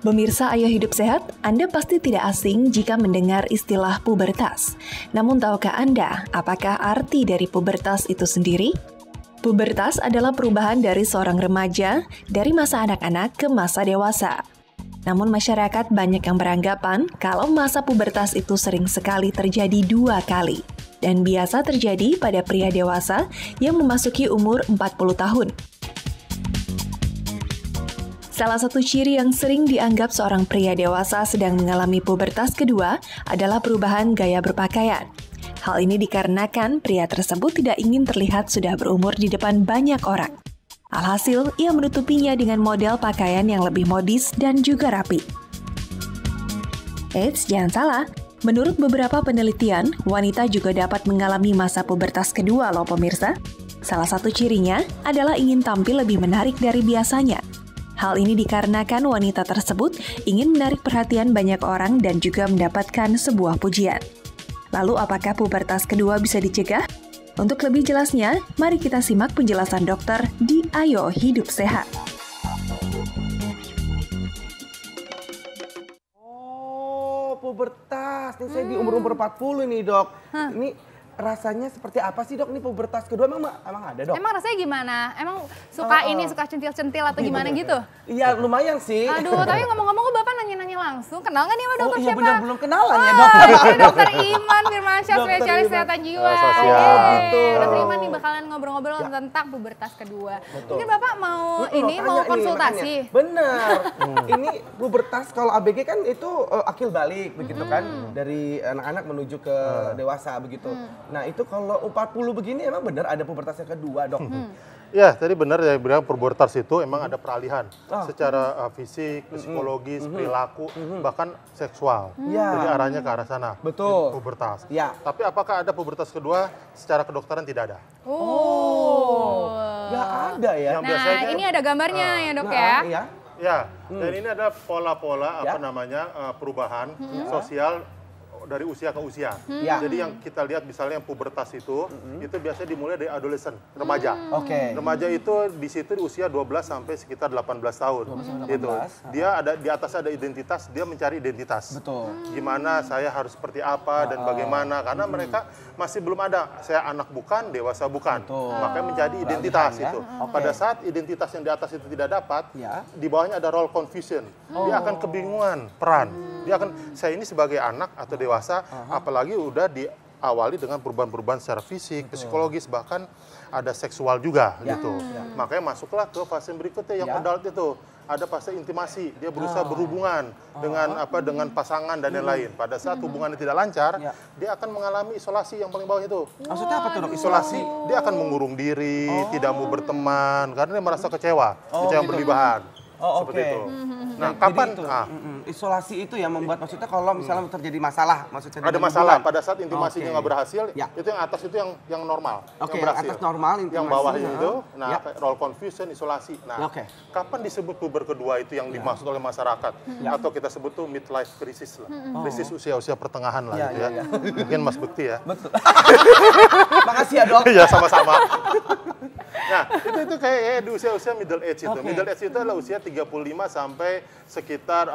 Pemirsa Ayo Hidup Sehat, Anda pasti tidak asing jika mendengar istilah pubertas. Namun tahukah Anda, apakah arti dari pubertas itu sendiri? Pubertas adalah perubahan dari seorang remaja dari masa anak-anak ke masa dewasa. Namun masyarakat banyak yang beranggapan kalau masa pubertas itu sering sekali terjadi 2 kali. Dan biasa terjadi pada pria dewasa yang memasuki umur 40 tahun. Salah satu ciri yang sering dianggap seorang pria dewasa sedang mengalami pubertas kedua adalah perubahan gaya berpakaian. Hal ini dikarenakan pria tersebut tidak ingin terlihat sudah berumur di depan banyak orang. Alhasil, ia menutupinya dengan model pakaian yang lebih modis dan juga rapi. Eits, jangan salah. Menurut beberapa penelitian, wanita juga dapat mengalami masa pubertas kedua loh pemirsa. Salah satu cirinya adalah ingin tampil lebih menarik dari biasanya. Hal ini dikarenakan wanita tersebut ingin menarik perhatian banyak orang dan juga mendapatkan sebuah pujian. Lalu apakah pubertas kedua bisa dicegah? Untuk lebih jelasnya, mari kita simak penjelasan dokter di Ayo Hidup Sehat. Oh, pubertas. Nih saya di umur-umur 40 nih, Dok. Ini rasanya seperti apa sih, Dok? Ini pubertas kedua emang ada, Dok? Emang rasanya gimana? Emang suka suka centil-centil atau gimana gitu? Iya, lumayan sih. Aduh, tapi ngomong-ngomong Bapak nanya-nanya langsung. Kenal nggak nih sama dokter siapa? Benar, belum kenalan ya, Dok. Ini Dokter Iman Firmansyah, spesialis kesehatan jiwa. Gitu. Dokter Iman nih bakalan ngobrol-ngobrol tentang pubertas kedua. Mungkin Bapak mau mau konsultasi? Bener. Ini pubertas kalau ABG kan itu akil balik begitu kan, dari anak-anak menuju ke dewasa begitu. Nah itu kalau 40 begini emang benar ada pubertas yang kedua, Dok? Ya, tadi benar ya bilang pubertas itu emang ada peralihan secara fisik, psikologis, perilaku, bahkan seksual. Jadi arahnya ke arah sana. Betul. Pubertas. Ya. Tapi apakah ada pubertas kedua? Secara kedokteran tidak ada. Oh. Nggak ada ya? Yang Nah, biasanya, ini ada gambarnya ya, Dok ya? Iya. ya, dan ini ada pola-pola perubahan sosial dari usia ke usia. Jadi yang kita lihat misalnya yang pubertas itu biasanya dimulai dari adolescent, remaja. Remaja itu di situ di usia 12 sampai sekitar 18 tahun. Gitu. Dia ada di atas ada identitas, dia mencari identitas. Betul. Gimana saya harus seperti apa dan bagaimana, karena mereka masih belum ada saya anak bukan, dewasa bukan. Makanya mencari identitas itu. Pada saat identitas yang di atas itu tidak dapat, di bawahnya ada role confusion. Dia akan kebingungan peran. Dia akan, saya ini sebagai anak atau dewasa, apalagi udah diawali dengan perubahan-perubahan secara fisik, psikologis, bahkan ada seksual juga gitu. Makanya masuklah ke fase berikutnya yang adult itu. Ada fase intimasi, dia berusaha berhubungan dengan pasangan dan lain-lain. Pada saat hubungannya tidak lancar, dia akan mengalami isolasi yang paling bawah itu. Maksudnya apa tuh, Dok? Isolasi, dia akan mengurung diri, tidak mau berteman, karena dia merasa kecewa, kecewa berlebihan. Seperti itu. Nah, kapan itu, isolasi itu yang membuat maksudnya kalau misalnya terjadi masalah, maksudnya ada masalah pada saat intimasinya nggak berhasil, itu yang atas itu yang normal, yang berhasil. Atas normal, yang bawahnya itu, nah role confusion, isolasi. Nah, kapan disebut puber kedua itu yang dimaksud oleh masyarakat, atau kita sebut tuh midlife crisis lah, krisis usia-usia pertengahan lah, gitu ya. Mungkin Mas Bekti ya. Betul. Makasih ya, Dok. Iya, sama-sama. Nah, itu kayak di usia-usia middle age itu. Middle age itu adalah usia 35 sampai sekitar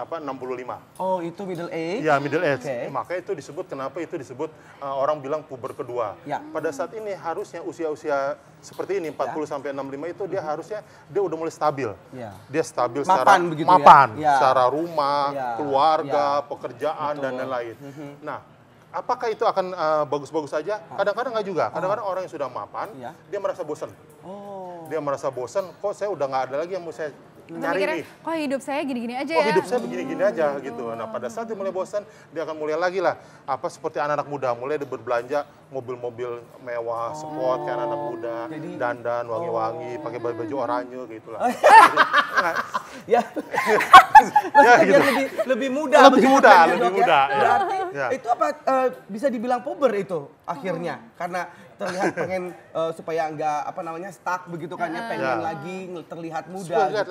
65. Oh, itu middle age? Ya, middle age. Makanya itu disebut, kenapa itu disebut orang bilang puber kedua. Pada saat ini harusnya usia-usia seperti ini, 40 sampai 65 itu dia harusnya dia udah mulai stabil. Dia stabil secara mapan, secara rumah, keluarga, pekerjaan, dan lain-lain. Nah, apakah itu akan bagus-bagus saja? Kadang-kadang nggak juga. Kadang-kadang orang yang sudah mapan, dia merasa bosan. Dia merasa bosan, kok saya udah nggak ada lagi yang mau saya nyari nih. Kok hidup saya gini-gini aja ya? Kok hidup saya begini-gini aja gitu. Nah, pada saat dia mulai bosan, dia akan mulai lagi lah. Seperti anak-anak muda, mulai dia berbelanja mobil-mobil mewah, sport kayak anak-anak muda, dandan, wangi-wangi, pakai baju oranye gitu lah. Ya, gitu. Lebih muda. Lebih muda. Berarti itu apa bisa dibilang puber itu akhirnya? Karena terlihat pengen supaya nggak stuck begitu kan ya, pengen lagi terlihat muda.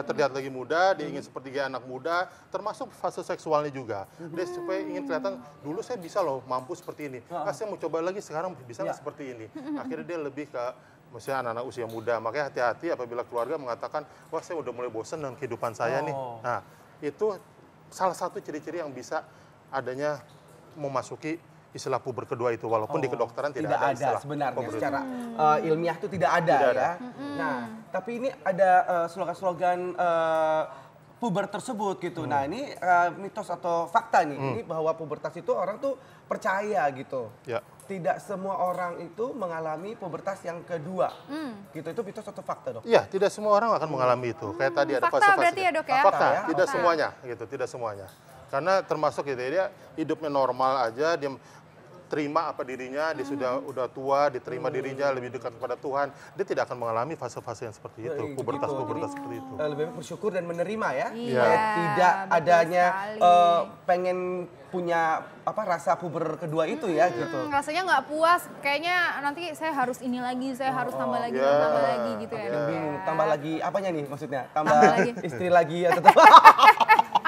Terlihat lagi muda, dia ingin seperti anak muda, termasuk fase seksualnya juga. Dia supaya ingin kelihatan, dulu saya bisa loh mampu seperti ini. Saya mau coba lagi sekarang bisa nggak seperti ini. Akhirnya dia lebih ke Maksudnya anak-anak usia muda, makanya hati-hati apabila keluarga mengatakan, wah saya udah mulai bosan dengan kehidupan saya nih. Nah, itu salah satu ciri-ciri yang bisa adanya memasuki istilah puber kedua itu, walaupun di kedokteran tidak ada istilah sebenarnya puber secara ilmiah itu tidak ada ya. Nah, tapi ini ada slogan-slogan puber tersebut gitu. Nah, ini mitos atau fakta nih, ini bahwa pubertas itu orang tuh percaya gitu. Ya. Tidak semua orang itu mengalami pubertas yang kedua. Gitu, itu mitos atau fakta, Dok? Iya, tidak semua orang akan mengalami itu. Kayak tadi ada fakta berarti ya, Dok ya? Fakta, ya? tidak semuanya gitu, tidak semuanya. Karena termasuk gitu, dia hidupnya normal aja, dia terima apa dirinya, dia udah tua, diterima dirinya, lebih dekat kepada Tuhan, dia tidak akan mengalami fase-fase yang seperti itu, pubertas-pubertas seperti itu. Lebih baik bersyukur dan menerima ya. Iya, Tidak adanya sekali. pengen punya rasa puber kedua itu ya gitu. Rasanya nggak puas, kayaknya nanti saya harus ini lagi, saya harus tambah lagi, tambah lagi gitu ya. Dok, Bingung, ya. tambah lagi apanya nih maksudnya? Tambah lagi. istri lagi atau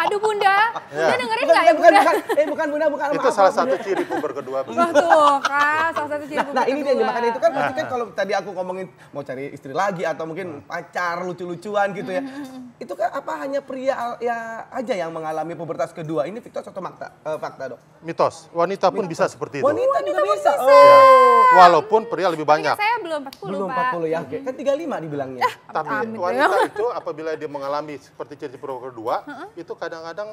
Aduh Bunda, Bunda dengerin nggak ya Bunda? bukan Bunda, bukan. Itu salah satu ciri puber kedua. Wah tuh kan, salah satu ciri Nah ini dia, kedua. makanya itu kan pasti kan kalau tadi aku ngomongin mau cari istri lagi atau mungkin pacar lucu-lucuan gitu ya. Itu kan apa hanya pria ya aja yang mengalami pubertas kedua? Ini mitos atau fakta, Dok? Mitos, wanita pun bisa seperti itu. Wanita juga bisa. Walaupun pria lebih banyak. Saya belum 40 Belum Pak. 40 ya, oke. Kan 35 dibilangnya. Tapi wanita itu apabila dia mengalami seperti ciri puber kedua, itu kadang-kadang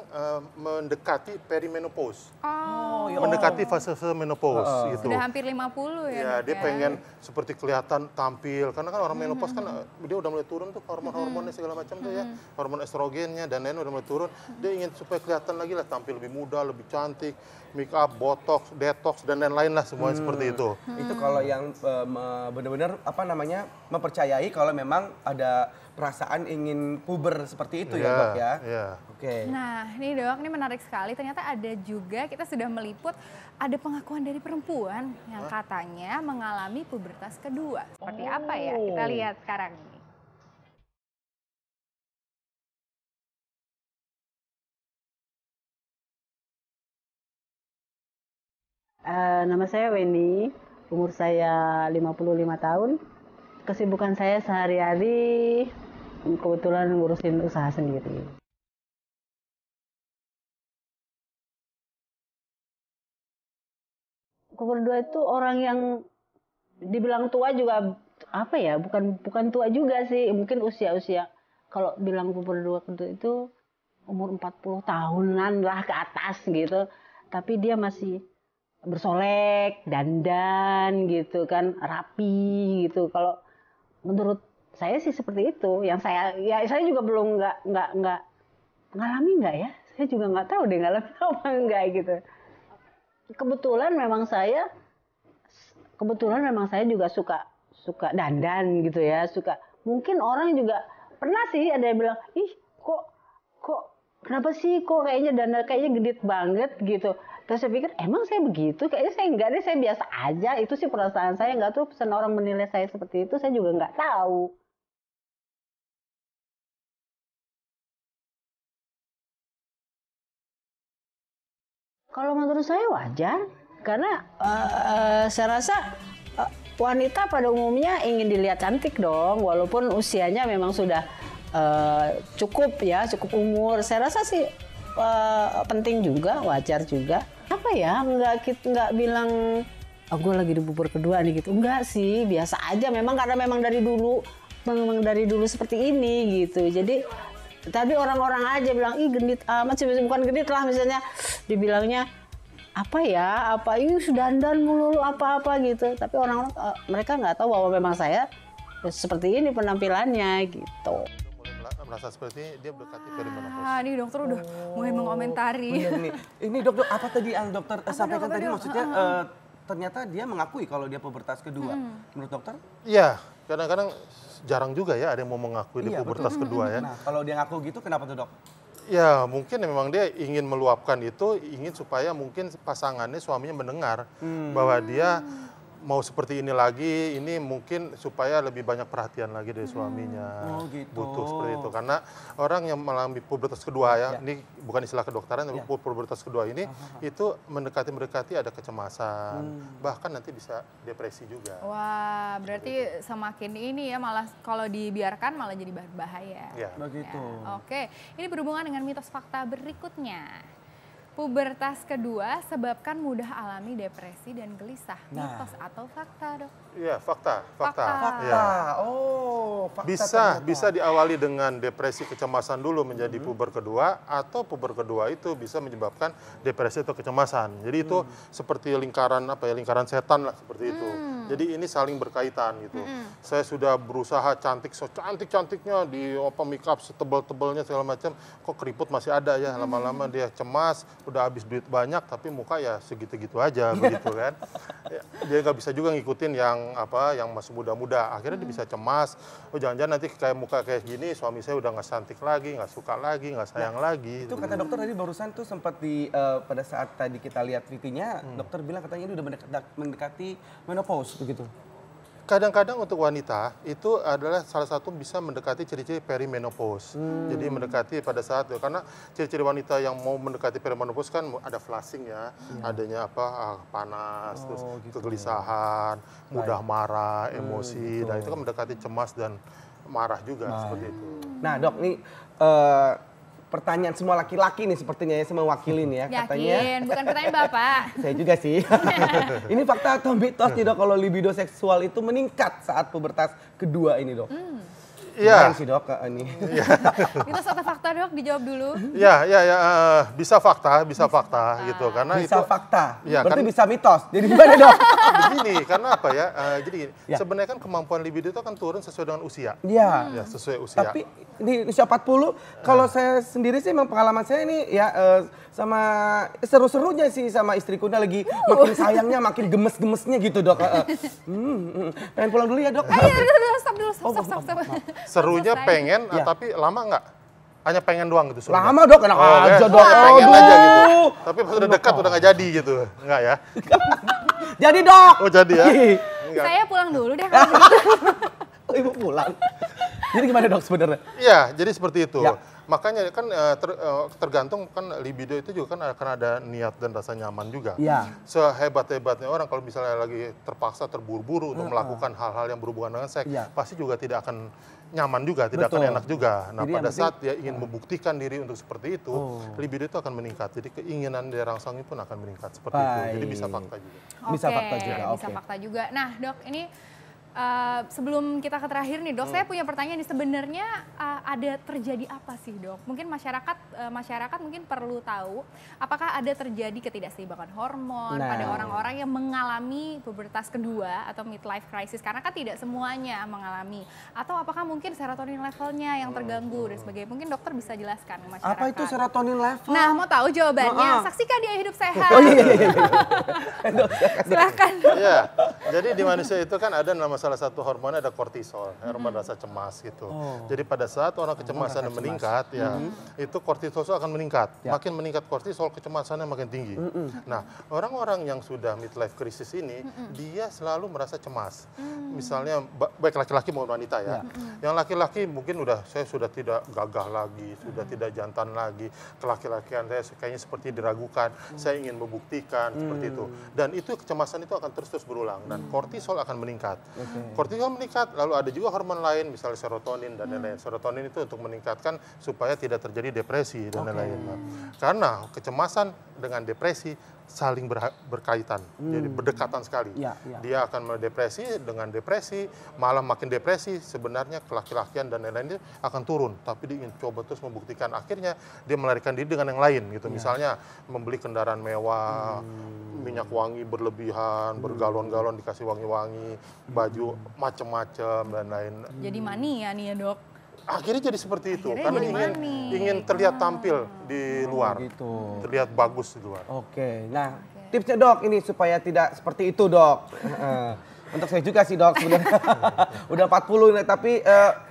mendekati perimenopause. Oh, Mendekati fase menopause gitu. sudah hampir 50 ya. Ya, Dok, dia pengen seperti kelihatan tampil. Karena kan orang menopause kan dia udah mulai turun tuh hormon-hormonnya segala macam tuh ya. Hormon estrogennya dan lain udah mulai turun. Dia ingin supaya kelihatan lagi lah, tampil lebih muda, lebih cantik, make up, botox, detox dan lain-lain lah semuanya seperti itu. Itu kalau yang benar-benar mempercayai kalau memang ada perasaan ingin puber seperti itu ya, Dok ya. Iya. Oke. Nah, ini Dok, ini menarik sekali. Ternyata ada juga, kita sudah meliput, ada pengakuan dari perempuan yang katanya mengalami pubertas kedua. Seperti apa ya? Kita lihat sekarang ini. Nama saya Weni, umur saya 55 tahun. Kesibukan saya sehari-hari kebetulan ngurusin usaha sendiri. Umur 2 itu orang yang dibilang tua juga bukan tua juga sih, mungkin usia-usia kalau bilang umur 2 itu umur 40 tahunan lah ke atas gitu. Tapi dia masih bersolek, dandan gitu kan, rapi gitu. Kalau menurut saya sih seperti itu. Yang saya juga belum nggak ngalami nggak ya. Saya juga nggak tahu deh ngalami apa enggak gitu. Kebetulan memang saya juga suka dandan gitu ya, mungkin orang juga pernah sih ada yang bilang, ih kok kenapa sih kok kayaknya dandan kayaknya gedit banget gitu. Terus saya pikir emang saya begitu, kayaknya saya enggak deh, saya biasa aja. Itu sih perasaan saya, nggak tuh pesan orang menilai saya seperti itu, saya juga nggak tahu. Kalau menurut saya wajar, karena saya rasa wanita pada umumnya ingin dilihat cantik dong, walaupun usianya memang sudah cukup umur. Saya rasa sih penting juga, wajar juga. Apa ya, nggak bilang gue lagi di puber kedua nih gitu. Enggak sih, biasa aja. Karena memang dari dulu seperti ini gitu. Jadi tapi orang-orang aja bilang, ih genit amat sih, bukan genit lah misalnya, dibilangnya ini sudah dandan mulu apa-apa gitu. Tapi orang-orang mereka nggak tahu bahwa memang saya seperti ini penampilannya gitu. Merasa seperti ini, dia mendekati perimenopause. Ini dokter udah mulai mengomentari. Bener nih. Ini dok, apa tadi yang dokter sampaikan tadi, maksudnya ternyata dia mengakui kalau dia pubertas kedua. Menurut dokter? Iya, kadang-kadang jarang juga ya ada yang mau mengakui dia pubertas kedua ya. Nah, kalau dia ngaku gitu kenapa tuh, Dok? Ya, mungkin memang dia ingin meluapkan itu, ingin supaya mungkin pasangannya, suaminya mendengar bahwa dia mau seperti ini lagi, ini mungkin supaya lebih banyak perhatian lagi dari suaminya. gitu. Butuh seperti itu. Karena orang yang mengalami pubertas kedua ya, ini bukan istilah kedokteran, tapi pubertas kedua ini itu mendekati ada kecemasan, bahkan nanti bisa depresi juga. Wah, berarti semakin ini ya, malah kalau dibiarkan malah jadi berbahaya. Ya. Begitu. Ya, oke, ini berhubungan dengan mitos fakta berikutnya. Pubertas kedua sebabkan mudah alami depresi dan gelisah. Mitos atau fakta, Dok? Iya, fakta. Fakta. Ya. Oh, fakta Bisa diawali dengan depresi kecemasan dulu menjadi puber kedua, atau puber kedua itu bisa menyebabkan depresi atau kecemasan. Jadi itu seperti lingkaran lingkaran setan lah seperti itu. Jadi ini saling berkaitan gitu. Saya sudah berusaha cantiknya di make up setebal-tebalnya segala macam, kok keriput masih ada ya, lama-lama dia cemas, udah habis duit banyak tapi muka ya segitu-gitu aja begitu kan. Dia nggak bisa juga ngikutin yang masih muda-muda. Akhirnya dia bisa cemas. Oh jangan-jangan nanti kayak muka kayak gini suami saya udah nggak cantik lagi, nggak suka lagi, nggak sayang lagi. Itu kata dokter tadi barusan tuh sempat pada saat tadi kita lihat VT-nya, dokter bilang katanya ini udah mendekati menopause begitu. Kadang-kadang untuk wanita itu adalah salah satu bisa mendekati ciri-ciri perimenopause. Jadi mendekati pada saat itu, karena ciri-ciri wanita yang mau mendekati perimenopause kan ada flushing ya, adanya panas, terus kegelisahan, mudah marah, emosi, dan itu kan mendekati cemas dan marah juga seperti itu. Nah dok, nih pertanyaan semua laki-laki nih sepertinya ya, saya mewakili nih ya. Yakin, bukan pertanyaan Bapak. Saya juga sih. Ini fakta atau mitos nih dok, kalau libido seksual itu meningkat saat pubertas kedua ini dok? Iya. sih dok ini. Mitos atau fakta, Dok? Dijawab dulu. Ya, bisa fakta gitu, karena bisa itu fakta. Ya, berarti kan, bisa mitos. Jadi gimana dok? Begini, karena apa ya? Jadi gini, sebenarnya kan kemampuan libido itu kan turun sesuai dengan usia. Iya. Ya, sesuai usia. Tapi di usia 40, kalau saya sendiri sih memang pengalaman saya ini ya sama seru-serunya sih sama istriku lagi makin sayangnya makin gemes-gemesnya gitu dok. Pengen pulang dulu ya dok. Stop dulu, stop. Serunya pengen, tapi lama nggak? Hanya pengen doang gitu serunya? Lama dok, enak aja dok. Pengen aja gitu. Tapi pas udah dekat udah nggak jadi gitu, nggak ya? Jadi dok. Oh jadi ya? Saya pulang dulu deh kalau begitu. Ibu pulang. Jadi gimana dok sebenarnya? Iya, jadi seperti itu. Ya. Makanya kan tergantung kan libido itu juga kan akan ada niat dan rasa nyaman juga. Iya. Sehebat-hebatnya orang kalau misalnya lagi terpaksa terburu-buru untuk melakukan hal-hal yang berhubungan dengan seks, pasti juga tidak akan nyaman juga, tidak akan enak juga. Nah, jadi pada saat dia ingin membuktikan diri untuk seperti itu, libido itu akan meningkat. Jadi keinginan dirangsang pun akan meningkat seperti itu. Jadi bisa fakta juga. Bisa fakta juga. Bisa fakta juga. Nah, Dok, ini sebelum kita ke terakhir nih dok, saya punya pertanyaan nih, sebenarnya ada terjadi apa sih dok? Mungkin masyarakat mungkin perlu tahu apakah ada terjadi ketidakseimbangan hormon pada orang-orang yang mengalami pubertas kedua atau midlife crisis, karena kan tidak semuanya mengalami, atau apakah mungkin serotonin levelnya yang terganggu dan sebagainya. Mungkin dokter bisa jelaskan ke masyarakat. Apa itu serotonin level? Nah, mau tahu jawabannya? Saksikan di Hidup Sehat. Oh iya. Silakan. Iya. Jadi di manusia itu kan ada salah satu hormonnya ada kortisol, hormon rasa cemas gitu. Jadi pada saat orang kecemasan meningkat, itu kortisol akan meningkat. Makin meningkat kortisol, kecemasannya makin tinggi. Nah, orang-orang yang sudah midlife crisis ini, dia selalu merasa cemas. Misalnya, baik laki-laki maupun wanita ya. Yang laki-laki mungkin saya sudah tidak gagah lagi, sudah tidak jantan lagi. Kelaki-lakian saya kayaknya seperti diragukan. Saya ingin membuktikan seperti itu. Dan itu kecemasan itu akan terus berulang. Dan kortisol akan meningkat. Kortisol meningkat, lalu ada juga hormon lain, misalnya serotonin dan lain-lain. Serotonin itu untuk meningkatkan supaya tidak terjadi depresi dan lain-lain. Karena kecemasan dengan depresi saling berkaitan, jadi berdekatan sekali. Dia akan mendepresi, dengan depresi, malah makin depresi, sebenarnya kelaki-lakian dan lain-lain akan turun. Tapi dia ingin coba terus membuktikan, akhirnya dia melarikan diri dengan yang lain gitu. Misalnya membeli kendaraan mewah, minyak wangi berlebihan, bergalon-galon dikasih wangi-wangi, baju macam-macam dan lain. Jadi mania nih ya dok. Akhirnya jadi seperti itu, karena ingin terlihat tampil di luar, terlihat bagus di luar. Nah tipsnya dok ini supaya tidak seperti itu dok. Untuk saya juga sih dok sebenarnya. Udah 40 nih, tapi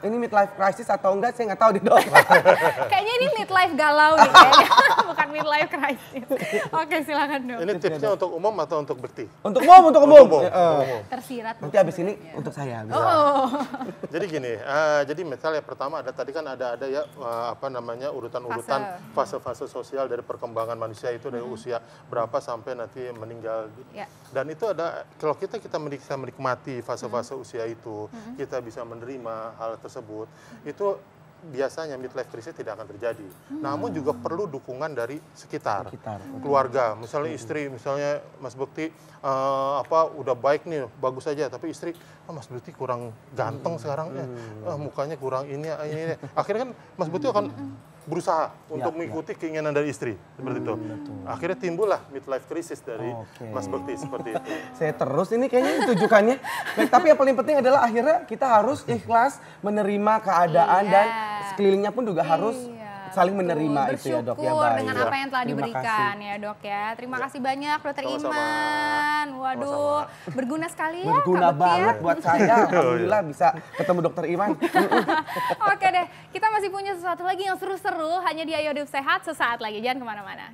ini midlife crisis atau enggak saya nggak tahu nih dok. Kayaknya ini midlife galau nih kayaknya, bukan midlife crisis. Oke silakan dok. Ini tipsnya untuk umum atau untuk bekti? Untuk umum. Tersirat. Nanti abis ini untuk saya. Bisa. Jadi gini, jadi misalnya pertama ada tadi kan ada ya urutan-urutan fase-fase sosial dari perkembangan manusia itu dari usia berapa sampai nanti meninggal. Dan itu ada kalau kita bisa menikmati fase-fase usia itu, kita bisa menerima hal tersebut, itu biasanya midlife crisis tidak akan terjadi. Namun juga perlu dukungan dari sekitar. Keluarga, misalnya istri, misalnya Mas Bekti udah baik nih, bagus aja, tapi istri, Mas Bekti kurang ganteng sekarang ya, mukanya kurang ini. Akhirnya kan Mas Bekti akan berusaha untuk mengikuti keinginan dari istri seperti itu. Akhirnya timbullah midlife crisis dari Mas Bekti seperti itu. Saya terus ini kayaknya tujukannya. Baik, tapi yang paling penting adalah akhirnya kita harus ikhlas menerima keadaan dan sekelilingnya pun juga harus saling menerima itu ya dok ya. Bersyukur dengan apa yang telah diberikan ya dok ya. Terima kasih banyak Dokter Iman. Waduh, berguna sekali ya. Berguna banget buat saya. Alhamdulillah bisa ketemu Dokter Iman. Oke deh, kita masih punya sesuatu lagi yang seru-seru hanya di Ayo Hidup Sehat sesaat lagi. Jangan kemana-mana.